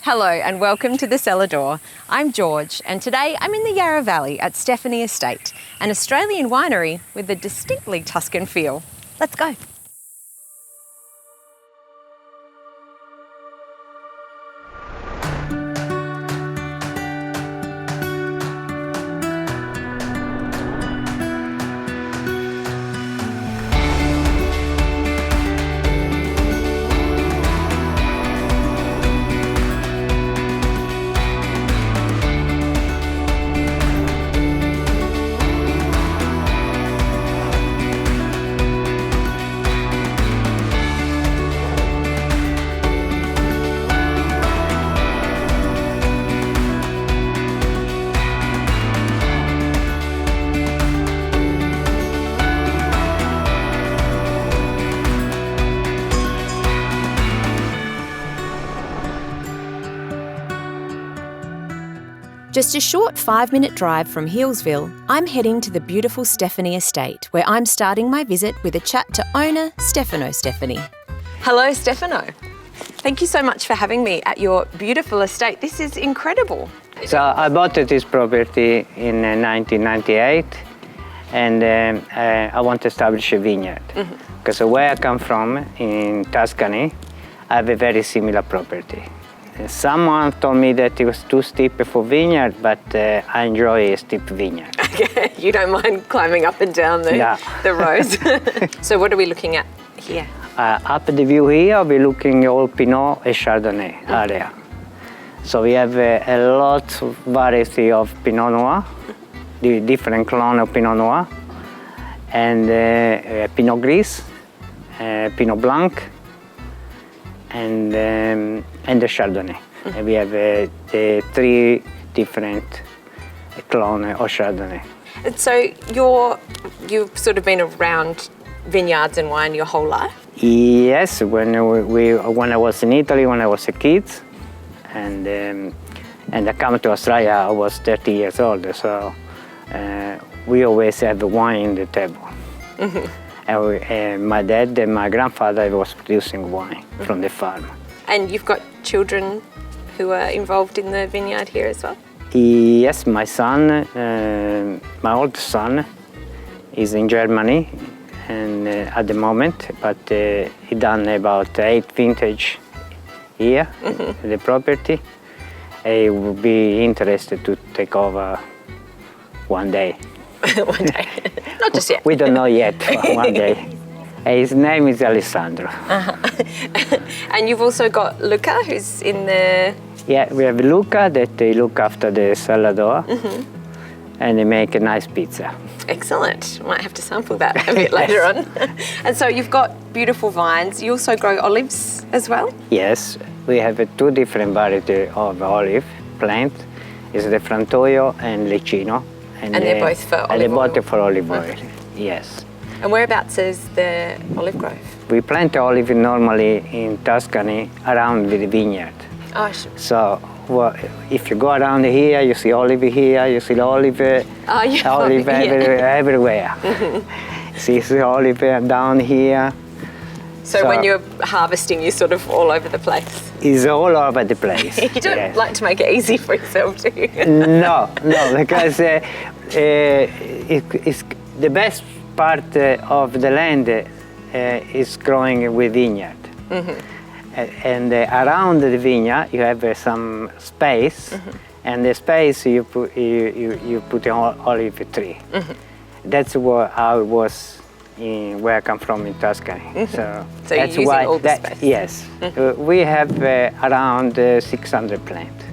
Hello and welcome to the Cellar Door. I'm George and today I'm in the Yarra Valley at Stefani Estate, an Australian winery with a distinctly Tuscan feel. Let's go. Just a short 5-minute drive from Healesville, I'm heading to the beautiful Stefani Estate, where I'm starting my visit with a chat to owner Stefano Stefani. Hello, Stefano. Thank you so much for having me at your beautiful estate. This is incredible. So I bought this property in 1998, and I want to establish a vineyard. Because where I come from, in Tuscany, I have a very similar property. Someone told me that it was too steep for vineyard, but I enjoy a steep vineyard. Okay, you don't mind climbing up and down the rows. So what are we looking at here? Up the view here, we're looking all Pinot and Chardonnay area. So we have a lot of variety of Pinot Noir, the different clone of Pinot Noir, and Pinot Gris, Pinot Blanc, and the Chardonnay. And we have the 3 different clones of Chardonnay. And so you've sort of been around vineyards and wine your whole life? Yes, when I was in Italy, when I was a kid, and I came to Australia, I was 30 years old, so we always had wine on the table. And my dad and my grandfather was producing wine from the farm. And you've got children who are involved in the vineyard here as well? Yes, my son, my oldest son, is in Germany and at the moment, but he done about 8 vintage here, the property. He will be interested to take over one day. One day, not just yet. We don't know yet, one day. His name is Alessandro. And you've also got Luca, who's in the... Yeah, we have Luca that they look after the Cellar Door, and they make a nice pizza. Excellent. Might have to sample that a bit later on. And so you've got beautiful vines. You also grow olives as well? Yes, we have 2 different varieties of olive plant. It's the Frantoio and Lecchino. And they're both for olive oil? And they're both for olive oil, yes. And whereabouts is the olive grove? We plant olive normally in Tuscany around the vineyard. Oh, sure. So if you go around here, you see olive here, you see olive, olive everywhere. See olive down here. So when you're harvesting, you're sort of all over the place? It's all over the place. You don't like to make it easy for yourself, do you? No, because it's the best part of the land is growing with vineyard. And around the vineyard you have some space, and the space you put an olive tree. That's how it was where I come from in Tuscany. So that's you're why all the space. Yes, we have around 600 plants.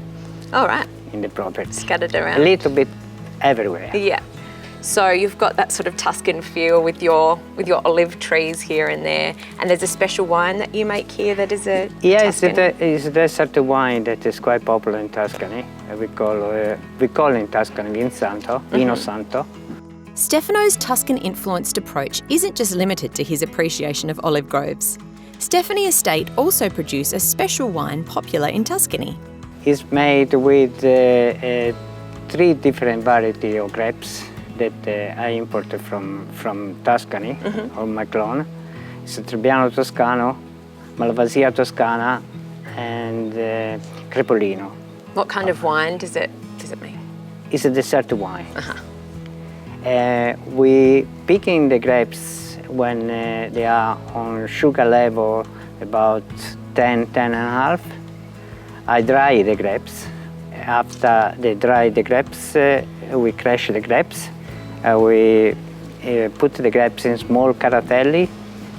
All right. In the property. Scattered around. A little bit everywhere. Yeah. So you've got that sort of Tuscan feel with your olive trees here and there, and there's a special wine that you make here that is a Tuscan. It's a desert wine that is quite popular in Tuscany. We call in Tuscany Vino Santo. Stefano's Tuscan-influenced approach isn't just limited to his appreciation of olive groves. Stefani Estate also produce a special wine popular in Tuscany. It's made with 3 different varieties of grapes that I imported from Tuscany, or my clone. It's a Trebbiano Toscano, Malvasia Toscana, and Crepolino. What kind of wine does it make? It's a dessert wine. We picking the grapes when they are on sugar level about 10 and a half. I dry the grapes. After they dry the grapes, we crush the grapes. We put the grapes in small caratelli.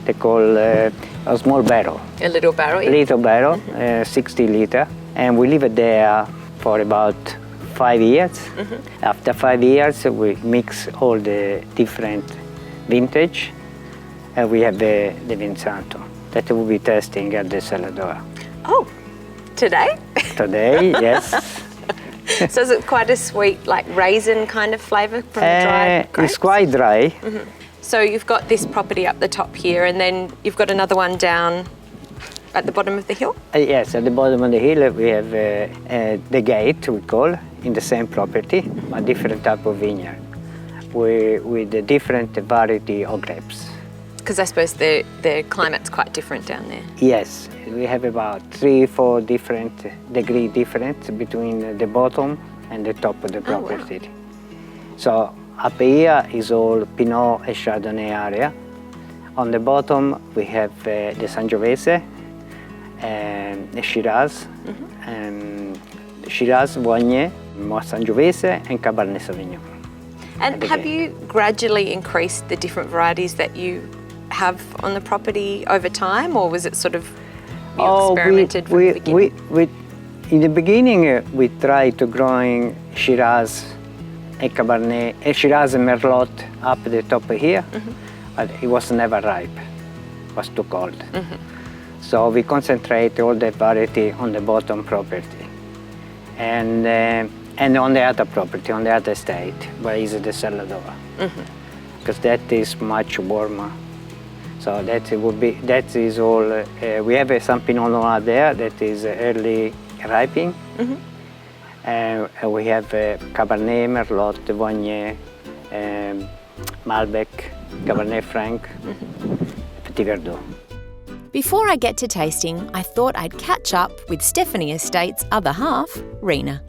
They call a small barrel. A little barrel? Little barrel, 60 liter. And we leave it there for about 5 years. After 5 years, we mix all the different vintage. And we have the Vinsanto that we'll be testing at the Cellar Door. Oh, today? Today, yes. So is it quite a sweet, like raisin kind of flavour from the dried grapes? It's quite dry. So you've got this property up the top here, and then you've got another one down at the bottom of the hill? Yes, at the bottom of the hill we have the gate, we call, in the same property, a different type of vineyard with a different variety of grapes. Because I suppose the climate's quite different down there. Yes, we have about 3-4 different degree difference between the bottom and the top of the property. Oh, wow. So up here is all Pinot and Chardonnay area. On the bottom we have the Sangiovese, the Shiraz, Shiraz, Viognier, Sangiovese and Cabernet Sauvignon. And have you gradually increased the different varieties that you have on the property over time, or was it sort of experimented from the beginning? In the beginning, we tried to growing Shiraz and Cabernet, Shiraz and Merlot up the top here, but it was never ripe. It was too cold. So we concentrate all the variety on the bottom property, and on the other property, on the other estate, where is the Cellar Door, because that is much warmer. So that is all. We have some Pinot Noir there that is early ripening. And we have Cabernet, Merlot, Viognier, Malbec, Cabernet Franc, Petit Verdot. Before I get to tasting, I thought I'd catch up with Stefani Estate's other half, Rina.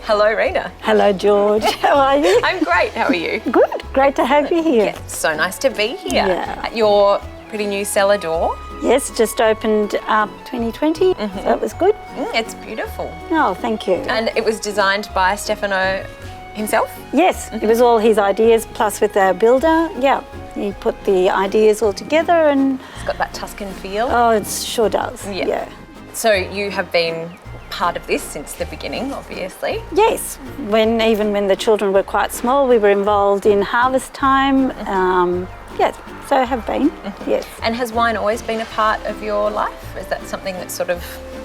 Hello, Rina. Hello, George. How are you? I'm great. How are you? Good. Great to have you here. Yeah, so nice to be here Yeah. at your pretty new Cellar Door. Yes, just opened up 2020, so that was good. It's beautiful. Oh, thank you. And it was designed by Stefano himself? Yes, it was all his ideas, plus with our builder. Yeah, he put the ideas all together and... It's got that Tuscan feel. Oh, it sure does. Yeah. So you have been part of this since the beginning, obviously. Yes, even when the children were quite small, we were involved in harvest time. Yes, so I have been, yes. And has wine always been a part of your life? Is that something that sort of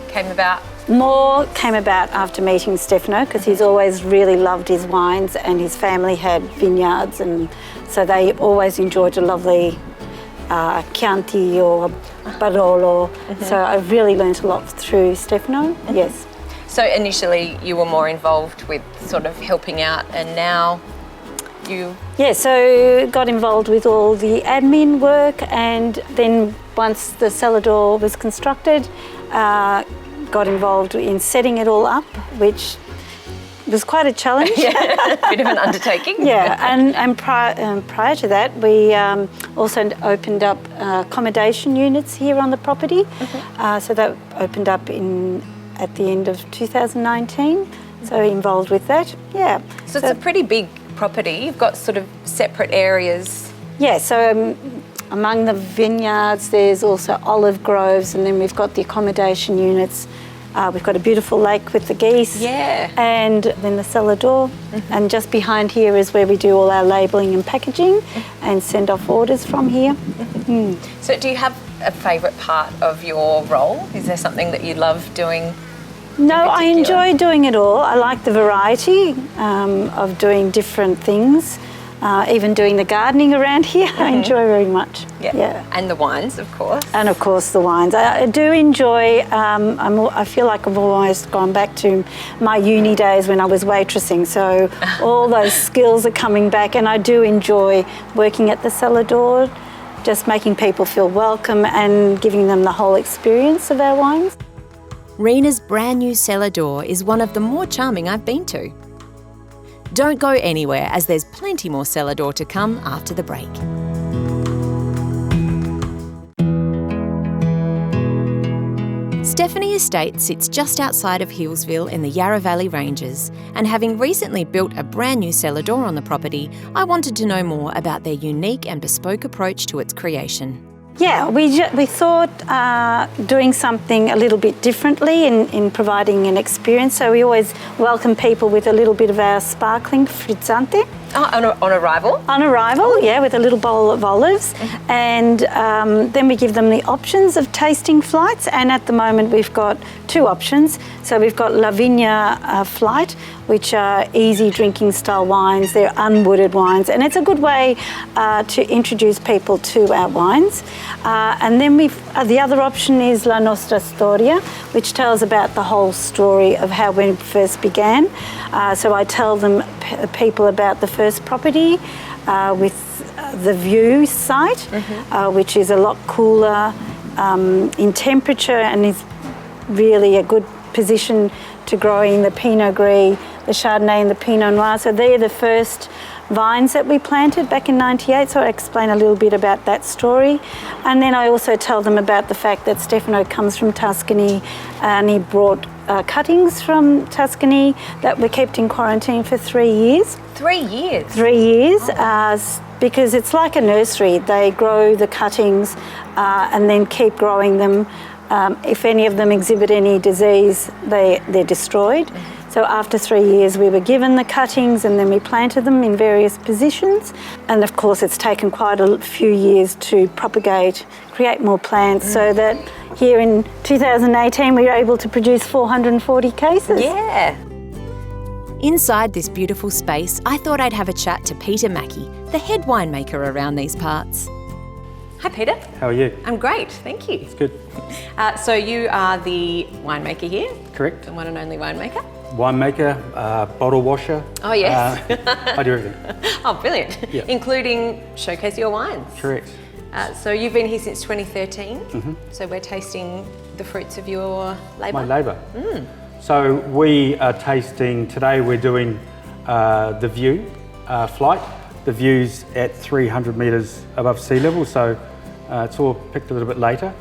came about? More came about after meeting Stefano, because he's always really loved his wines, and his family had vineyards, and so they always enjoyed a lovely Chianti or Barolo. So I've really learnt a lot through Stefano, yes. So initially you were more involved with sort of helping out, and now you... Yeah, so got involved with all the admin work, and then once the Cellar Door was constructed, got involved in setting it all up, which was quite a challenge. Bit of an undertaking. Yeah, and prior to that, we also opened up accommodation units here on the property. So that opened up at the end of 2019. So involved with that, yeah. So it's a pretty big property. You've got sort of separate areas. Yeah, so among the vineyards, there's also olive groves, and then we've got the accommodation units. We've got a beautiful lake with the geese. Yeah. And then the Cellar Door. And just behind here is where we do all our labelling and packaging and send off orders from here. So do you have a favourite part of your role? Is there something that you love doing? No, I enjoy doing it all. I like the variety of doing different things. Even doing the gardening around here, I enjoy very much. Yeah. And the wines, of course. And of course the wines. I do enjoy, I feel like I've always gone back to my uni days when I was waitressing, so all those skills are coming back, and I do enjoy working at the Cellar Door, just making people feel welcome and giving them the whole experience of our wines. Rina's brand new cellar door is one of the more charming I've been to. Don't go anywhere, as there's plenty more cellar door to come after the break. Stefani Estate sits just outside of Healesville in the Yarra Valley Ranges, and having recently built a brand new cellar door on the property, I wanted to know more about their unique and bespoke approach to its creation. Yeah, we thought doing something a little bit differently in providing an experience. So we always welcome people with a little bit of our sparkling frizzante. Oh, on arrival? On arrival, yeah, with a little bowl of olives. And then we give them the options of tasting flights. And at the moment we've got two options. So we've got La Vigna flight, which are easy drinking style wines. They're unwooded wines. And it's a good way to introduce people to our wines. And then the other option is La Nostra Storia, which tells about the whole story of how we first began. So I tell them people about the first property with the view site, which is a lot cooler in temperature and is really a good position to growing the Pinot Gris, the Chardonnay and the Pinot Noir. So they're the first vines that we planted back in '98, so I explain a little bit about that story. And then I also tell them about the fact that Stefano comes from Tuscany and he brought cuttings from Tuscany that were kept in quarantine for 3 years. 3 years? 3 years, because it's like a nursery. They grow the cuttings and then keep growing them. If any of them exhibit any disease, they're destroyed. So after 3 years, we were given the cuttings and then we planted them in various positions. And of course, it's taken quite a few years to propagate, create more plants, so that here in 2018, we were able to produce 440 cases. Yeah. Inside this beautiful space, I thought I'd have a chat to Peter Mackey, the head winemaker around these parts. Hi Peter. How are you? I'm great, thank you. It's good. So you are the winemaker here? Correct. The one and only winemaker? Winemaker, bottle washer. Oh yes. I do everything. Oh brilliant. Yeah. Including showcase your wines. Correct. So you've been here since 2013. So we're tasting the fruits of your labour? My labour. So we are tasting, today we're doing the view flight. The view's at 300 metres above sea level, so it's all picked a little bit later.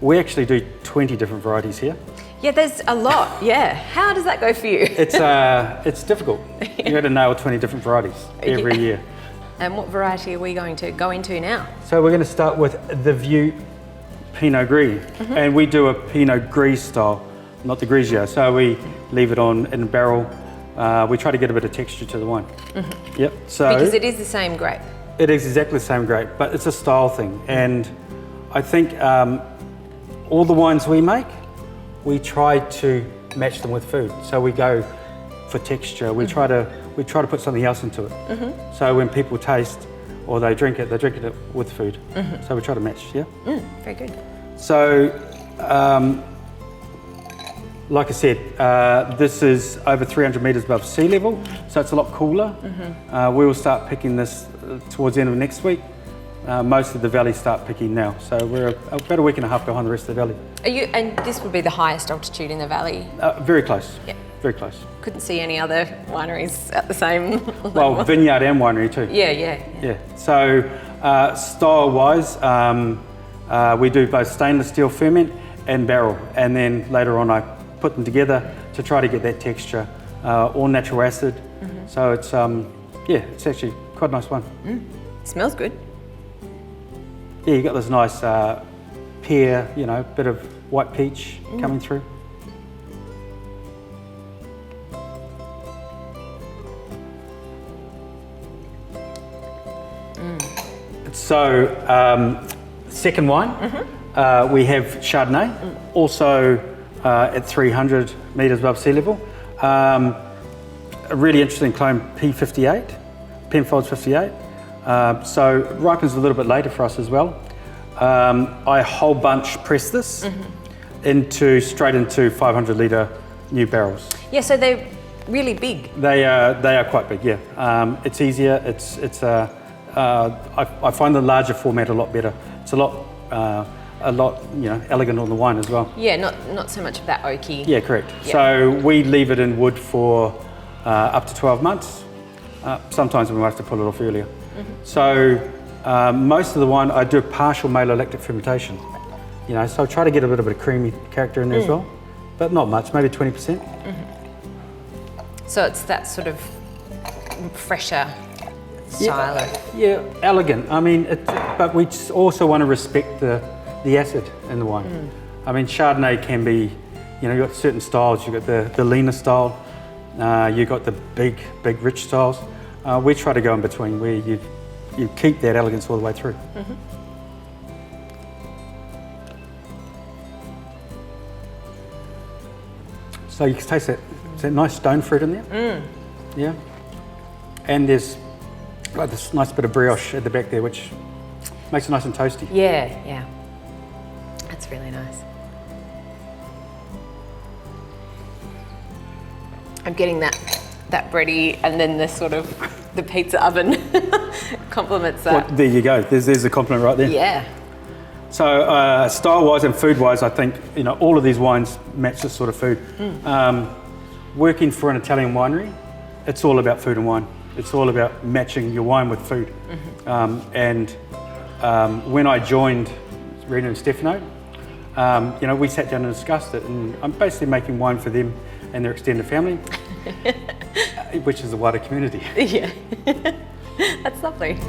We actually do 20 different varieties here. Yeah, there's a lot, yeah. How does that go for you? It's difficult. You've got to nail 20 different varieties every year. And what variety are we going to go into now? So we're going to start with the View Pinot Gris, and we do a Pinot Gris style, not the Grigio. So we leave it on in a barrel. We try to get a bit of texture to the wine. Yep. So because it is the same grape. It is exactly the same grape, but it's a style thing. And I think all the wines we make, we try to match them with food. So we go for texture. We try to put something else into it. So when people taste or they drink it with food. So we try to match. Yeah. Very good. So, like I said, this is over 300 metres above sea level, so it's a lot cooler. We will start picking this towards the end of next week. Most of the valley start picking now, so we're about a week and a half behind the rest of the valley. And this would be the highest altitude in the valley? Very close. Yeah. Very close. Couldn't see any other wineries at the same level. Well, vineyard and winery too. Yeah. So, style-wise, we do both stainless steel ferment and barrel, and then later on I put them together to try to get that texture, all natural acid. So it's it's actually quite a nice one. Smells good. Yeah, you got this nice pear, bit of white peach coming through. So, second wine, we have Chardonnay, also at 300 metres above sea level. A really interesting clone, P58, Penfolds 58. So ripens a little bit later for us as well. I whole bunch press this straight into 500 litre new barrels. Yeah, so they're really big. They are quite big. Yeah, it's easier. I find the larger format a lot better. It's a lot a lot, elegant on the wine as well. Yeah, not so much of that oaky. Yeah, correct. Yeah. So we leave it in wood for up to 12 months. Sometimes we might have to pull it off earlier. So most of the wine, I do a partial malolactic fermentation. So I try to get a bit of a creamy character in there as well, but not much, maybe 20%. So it's that sort of fresher style of... Yeah, elegant. I mean, but we also want to respect the acid in the wine. I mean, Chardonnay can be, you've got certain styles. You've got the leaner style, you've got the big, rich styles. We try to go in between where you keep that elegance all the way through. So you can taste that nice stone fruit in there. Yeah. And there's like this nice bit of brioche at the back there, which makes it nice and toasty. Yeah. That's really nice. I'm getting that bready, and then the sort of the pizza oven complements that. Well, there you go. There's a compliment right there. Yeah. So style-wise and food-wise, I think all of these wines match this sort of food. Working for an Italian winery, it's all about food and wine. It's all about matching your wine with food. And when I joined Rina and Stefano, we sat down and discussed it, and I'm basically making wine for them and their extended family, which is the wider community. Yeah. That's lovely.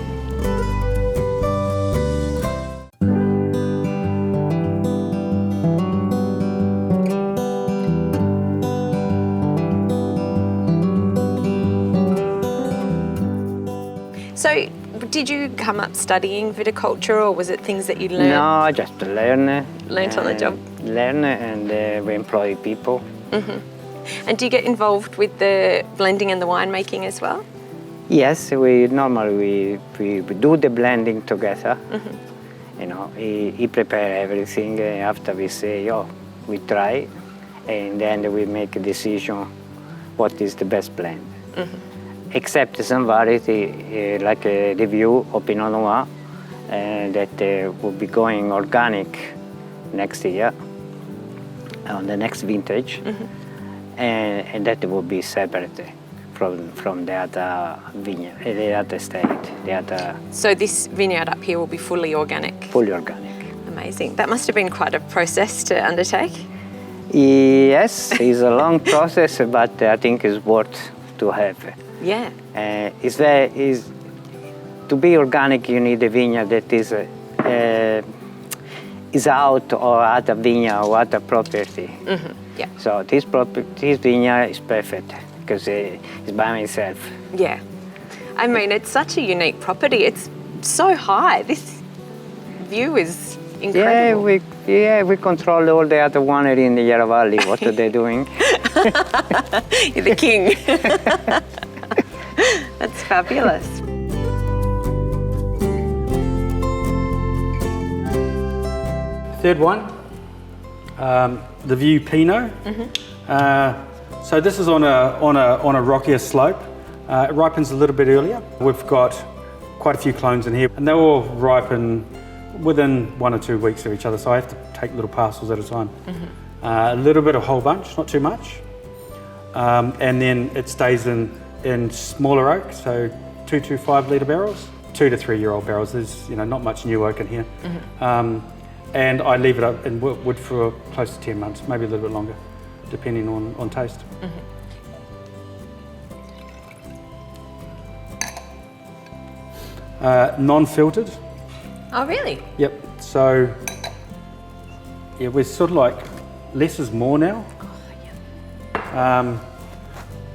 So, did you come up studying viticulture, or was it things that you learned? No, I just learned. Learned on the job. Learn, and we employ people. And do you get involved with the blending and the winemaking as well? Yes, we normally we do the blending together. He prepare everything. After we say, we try, and then we make a decision what is the best blend. Except some variety, like a review of Pinot Noir, that will be going organic next year, on the next vintage, and that will be separate from the other vineyard, the other estate, So this vineyard up here will be fully organic? Fully organic. Amazing. That must have been quite a process to undertake. Yes, it's a long process, but I think it's worth to have. Yeah. To be organic, you need a vineyard that is out or other vineyard or other property. Yeah. So this vineyard is perfect because it's by myself. Yeah. I mean, it's such a unique property. It's so high. This view is incredible. We control all the other winery in the Yarra Valley. What are they doing? You're the king. That's fabulous. Third one, the View Pinot. So this is on a rockier slope. It ripens a little bit earlier. We've got quite a few clones in here, and they all ripen within 1 or 2 weeks of each other. So I have to take little parcels at a time. A little bit of whole bunch, not too much, and then it stays in smaller oak, so 2 to 5 litre barrels, 2 to 3 year old barrels. There's not much new oak in here. And I leave it up in wood for close to 10 months, maybe a little bit longer, depending on taste. Non-filtered. Oh, really? Yep. So yeah, we're sort of like less is more now.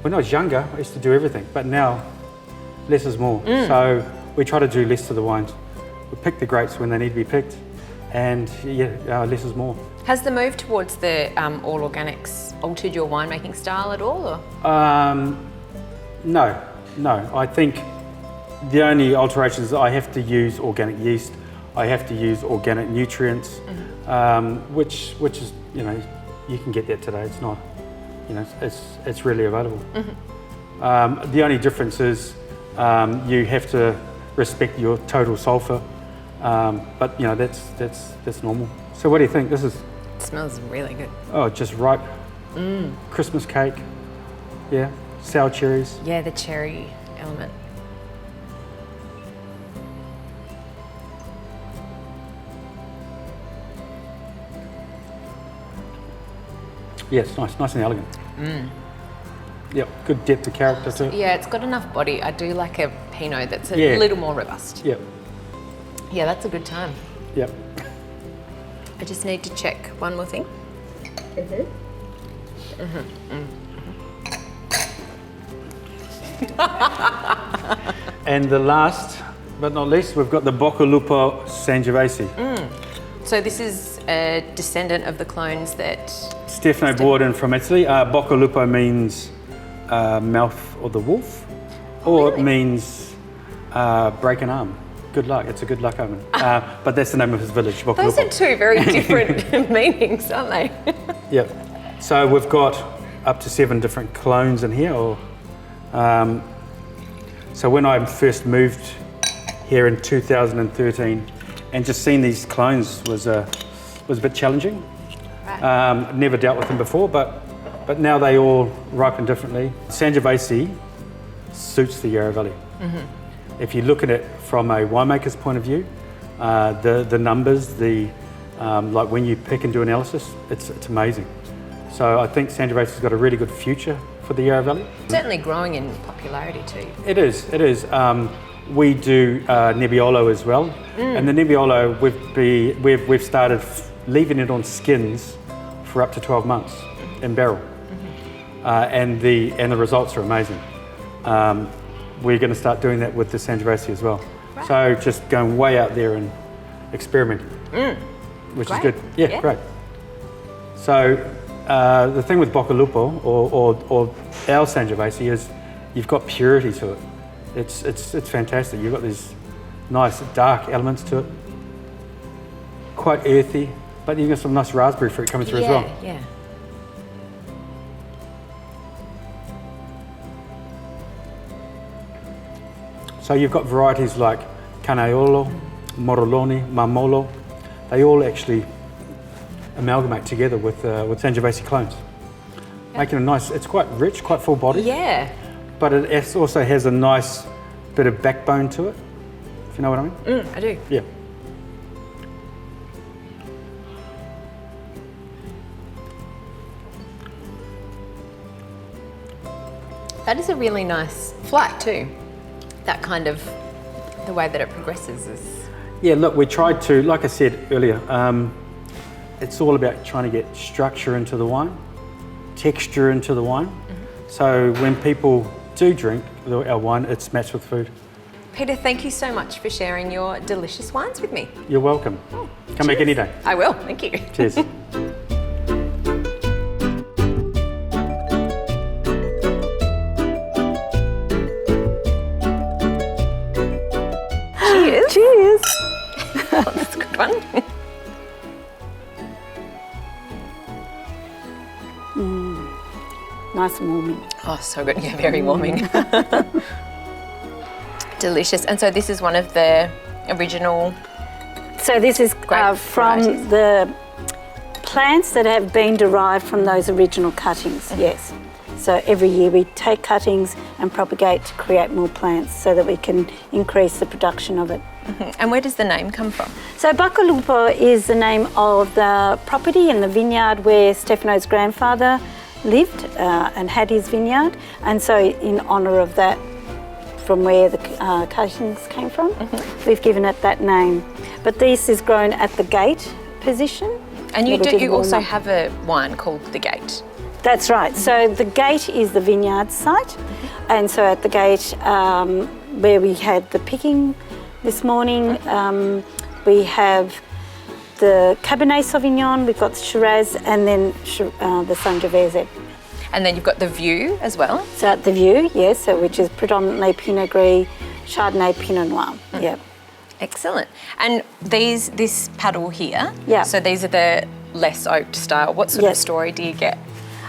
When I was younger, I used to do everything, but now less is more. So we try to do less to the wines. We pick the grapes when they need to be picked, and less is more. Has the move towards the all organics altered your winemaking style at all? Or? No. I think the only alterations, I have to use organic yeast, I have to use organic nutrients, which is, you can get that today. It's not, it's really available. The only difference is you have to respect your total sulfur, but that's normal. So what do you think? This is, It smells really good. oh, just ripe. Christmas cake. Yeah, sour cherries. Yeah, the cherry element. Yes, nice and elegant. Yep, good depth of character to it. Yeah, it's got enough body. I do like a Pinot that's a Yeah. little more robust. Yep, Yeah, that's a good time. yep. I just need to check one more thing. And the last but not least, we've got the Boccalupo Sangiovese. So this is a descendant of the clones that... Stefano brought in from Italy. Boccalupo means mouth of the wolf, or it means break an arm. Good luck. It's a good luck omen. But that's the name of his village, Boccalupo. Those are two very different meanings, aren't they? Yep. So we've got up to 7 different clones in here. So when I first moved here in 2013, and just seeing these clones was a bit challenging. Right. Never dealt with them before, but now they all ripen differently. Sangiovese suits the Yarra Valley. If you look at it from a winemaker's point of view, the numbers, like when you pick and do analysis, it's amazing. So I think Sangiovese's got a really good future for the Yarra Valley. Certainly growing in popularity too. It is. We do Nebbiolo as well, and the Nebbiolo we've started leaving it on skins for up to 12 months in barrel, and the results are amazing. We're going to start doing that with the Sangiovese as well. Right. So just going way out there and experimenting, which Great. is good. Yeah, great. So the thing with Boccalupo or our Sangiovese is you've got purity to it. It's fantastic. You've got these nice dark elements to it, quite earthy, but you've got some nice raspberry fruit coming through as well. Yeah. So you've got varieties like Canaiolo, Moroloni, Marmolo. They all actually amalgamate together with Sangiovese clones, making a nice. It's quite rich, quite full body. Yeah. But it also has a nice bit of backbone to it, if you know what I mean. I do. Yeah. That is a really nice flight too. That kind of, the way that it progresses is... Yeah, look, we tried to, like I said earlier, it's all about trying to get structure into the wine, texture into the wine. So when people do drink our wine, it's matched with food. Peter, thank you so much for sharing your delicious wines with me. You're welcome. Come back any day. I will, thank you. Cheers. Cheers. Cheers. Oh, that's a good one. Nice and warming. Oh, so good. Yeah, very warming. Delicious. And so this is one of the original... So this is Grape from varieties. the plants that have been derived from those original cuttings, yes. So every year we take cuttings and propagate to create more plants so that we can increase the production of it. And where does the name come from? So Boccalupo is the name of the property in the vineyard where Stefano's grandfather lived and had his vineyard, and so in honour of that, from where the cuttings came from, we've given it that name. But this is grown at the gate position. And you Little you warm also up. have a wine called The Gate. That's right. So the gate is the vineyard site, and so at the gate where we had the picking this morning, we have the Cabernet Sauvignon, we've got the Shiraz, and then the Sangiovese. And then you've got the view as well. So at the view, yes, so which is predominantly Pinot Gris, Chardonnay, Pinot Noir. Yeah. Excellent. And this paddle here, Yeah. so these are the less oaked style. What sort of Yes. story do you get?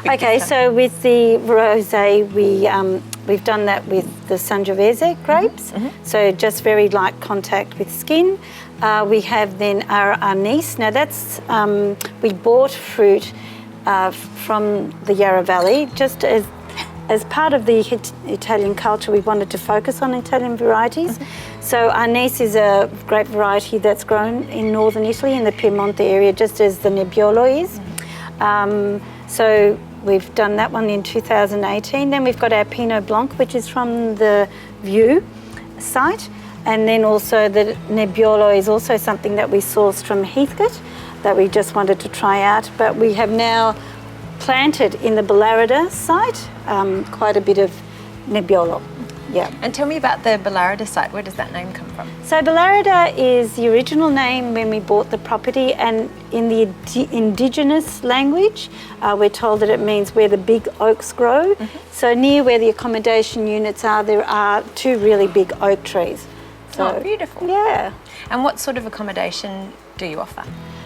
with Okay, this? so with the rosé, we we've done that with the Sangiovese grapes, so just very light contact with skin. We have then our anise. Now that's, we bought fruit from the Yarra Valley just as part of the Italian culture. We wanted to focus on Italian varieties. So anise is a grape variety that's grown in northern Italy in the Piemonte area, just as the Nebbiolo is. So we've done that one in 2018. Then we've got our Pinot Blanc, which is from the View site. And then also the Nebbiolo is also something that we sourced from Heathcote that we just wanted to try out. But we have now planted in the Ballarida site quite a bit of Nebbiolo. Yeah. And tell me about the Ballarida site. Where does that name come from? So Ballarida is the original name when we bought the property, and in the indigenous language, we're told that it means where the big oaks grow. So near where the accommodation units are, there are 2 really big oak trees. So, beautiful. Yeah. And what sort of accommodation do you offer?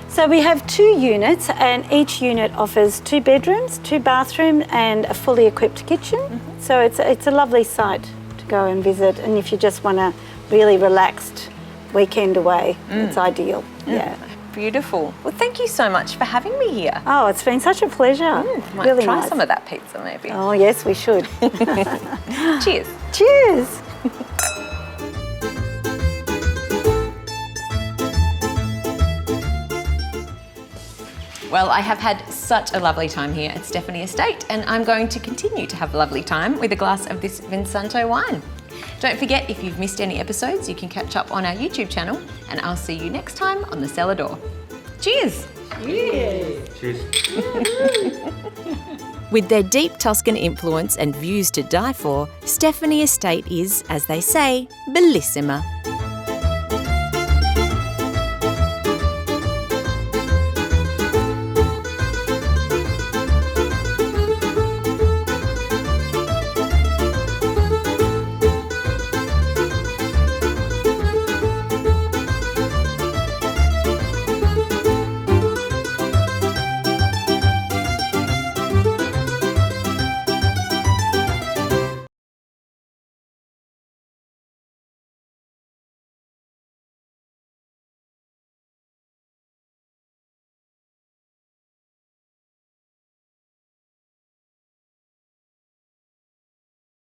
So we have 2 units, and each unit offers 2 bedrooms, 2 bathrooms, and a fully equipped kitchen. So it's a lovely site to go and visit, and if you just want a really relaxed weekend away, it's ideal. Yeah. Beautiful. Well, thank you so much for having me here. Oh, it's been such a pleasure. Might Really try nice. some of that pizza maybe. Oh yes, we should. Cheers. Cheers. Well, I have had such a lovely time here at Stefani Estate, and I'm going to continue to have a lovely time with a glass of this Vinsanto wine. Don't forget, if you've missed any episodes, you can catch up on our YouTube channel, and I'll see you next time on the Cellar Door. Cheers! Cheers. With their deep Tuscan influence and views to die for, Stefani Estate is, as they say, bellissima.